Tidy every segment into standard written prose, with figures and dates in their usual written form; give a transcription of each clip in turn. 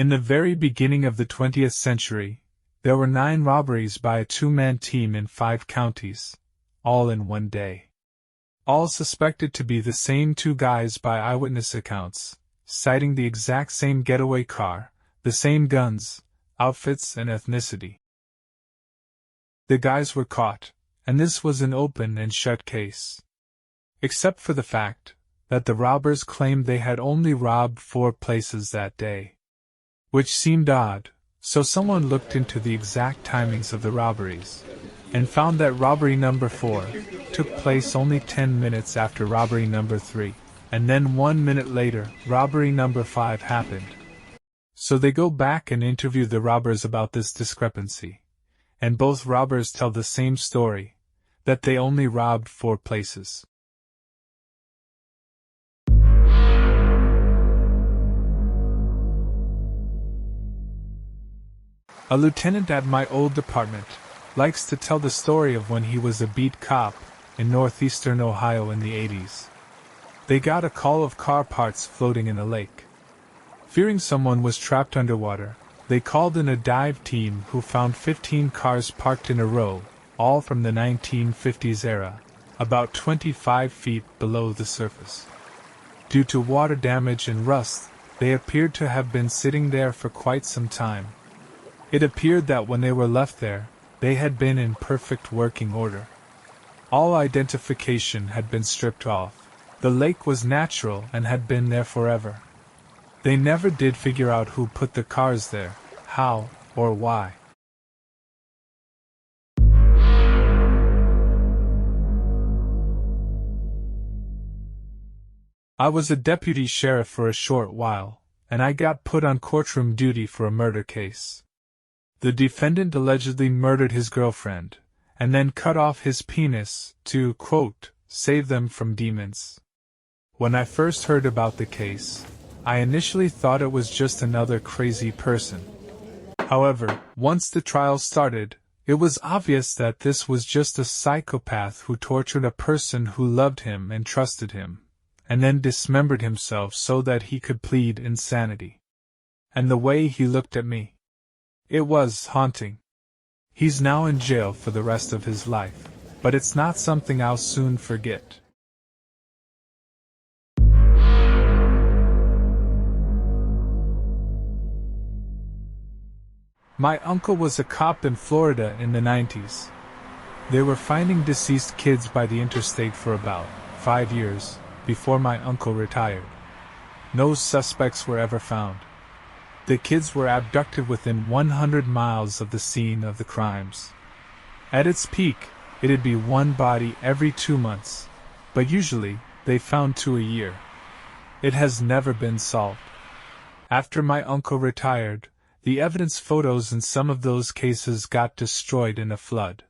In the very beginning of the 20th century, there were 9 robberies by a two-man team in 5 counties, all in one day. All suspected to be the same 2 guys by eyewitness accounts, citing the exact same getaway car, the same guns, outfits, and ethnicity. The guys were caught, and this was an open and shut case. Except for the fact that the robbers claimed they had only robbed 4 places that day. Which seemed odd, so someone looked into the exact timings of the robberies, and found that robbery number 4 took place only 10 minutes after robbery number 3, and then 1 minute later, robbery number 5 happened. So they go back and interview the robbers about this discrepancy, and both robbers tell the same story, that they only robbed 4 places. A lieutenant at my old department likes to tell the story of when he was a beat cop in northeastern Ohio in the 80s. They got a call of car parts floating in a lake. Fearing someone was trapped underwater, they called in a dive team who found 15 cars parked in a row, all from the 1950s era, about 25 feet below the surface. Due to water damage and rust, they appeared to have been sitting there for quite some time. It appeared that when they were left there, they had been in perfect working order. All identification had been stripped off. The lake was natural and had been there forever. They never did figure out who put the cars there, how, or why. I was a deputy sheriff for a short while, and I got put on courtroom duty for a murder case. The defendant allegedly murdered his girlfriend, and then cut off his penis to, quote, save them from demons. When I first heard about the case, I initially thought it was just another crazy person. However, once the trial started, it was obvious that this was just a psychopath who tortured a person who loved him and trusted him, and then dismembered himself so that he could plead insanity. And the way he looked at me, it was haunting. He's now in jail for the rest of his life, but it's not something I'll soon forget. My uncle was a cop in Florida in the 90s. They were finding deceased kids by the interstate for about 5 years before my uncle retired. No suspects were ever found. The kids were abducted within 100 miles of the scene of the crimes. At its peak, it'd be 1 body every 2 months, but usually, they found 2 a year. It has never been solved. After my uncle retired, the evidence photos in some of those cases got destroyed in a flood.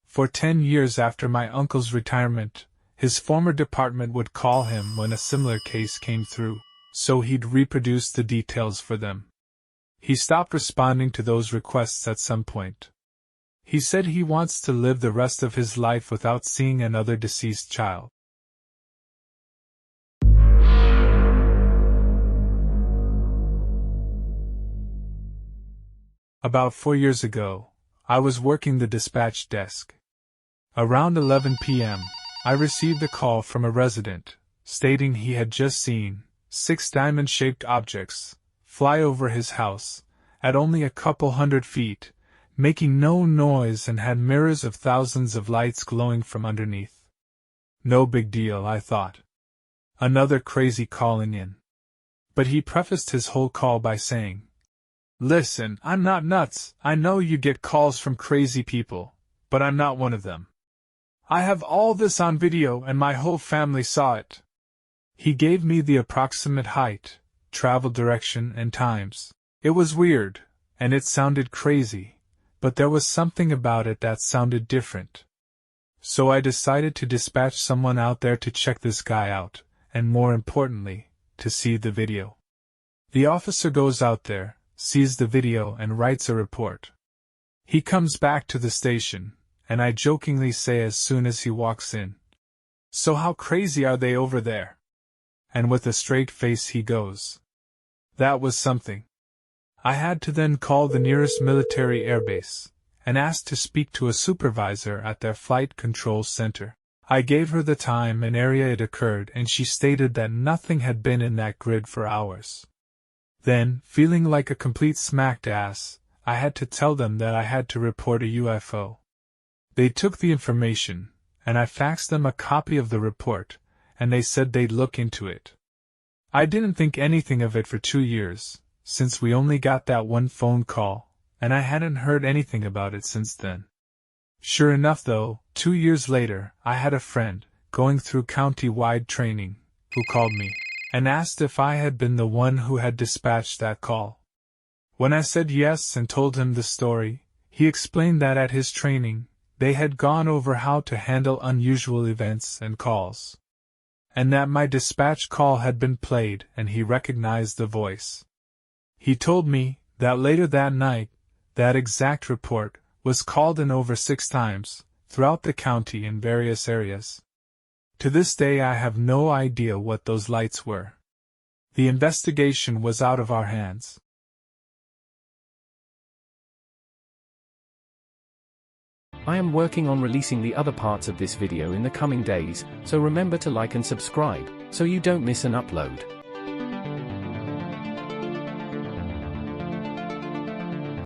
For 10 years after my uncle's retirement, his former department would call him when a similar case came through, so he'd reproduce the details for them. He stopped responding to those requests at some point. He said he wants to live the rest of his life without seeing another deceased child. About 4 years ago, I was working the dispatch desk. Around 11 p.m., I received a call from a resident, stating he had just seen 6 diamond-shaped objects fly over his house, at only a couple hundred feet, making no noise and had mirrors of thousands of lights glowing from underneath. No big deal, I thought. Another crazy calling in. But he prefaced his whole call by saying, "Listen, I'm not nuts. I know you get calls from crazy people, but I'm not one of them. I have all this on video and my whole family saw it." He gave me the approximate height, travel direction, and times. It was weird, and it sounded crazy, but there was something about it that sounded different. So I decided to dispatch someone out there to check this guy out, and more importantly, to see the video. The officer goes out there, sees the video, and writes a report. He comes back to the station, and I jokingly say as soon as he walks in, "So how crazy are they over there?" And with a straight face he goes, "That was something." I had to then call the nearest military airbase and ask to speak to a supervisor at their flight control center. I gave her the time and area it occurred, and she stated that nothing had been in that grid for hours. Then, feeling like a complete smacked ass, I had to tell them that I had to report a UFO. They took the information, and I faxed them a copy of the report, and they said they'd look into it. I didn't think anything of it for 2 years, since we only got that one phone call, and I hadn't heard anything about it since then. Sure enough though, 2 years later, I had a friend, going through county-wide training, who called me, and asked if I had been the one who had dispatched that call. When I said yes and told him the story, he explained that at his training, they had gone over how to handle unusual events and calls, and that my dispatch call had been played and he recognized the voice. He told me that later that night, that exact report was called in over 6 times, throughout the county in various areas. To this day I have no idea what those lights were. The investigation was out of our hands. I am working on releasing the other parts of this video in the coming days, so remember to like and subscribe, so you don't miss an upload.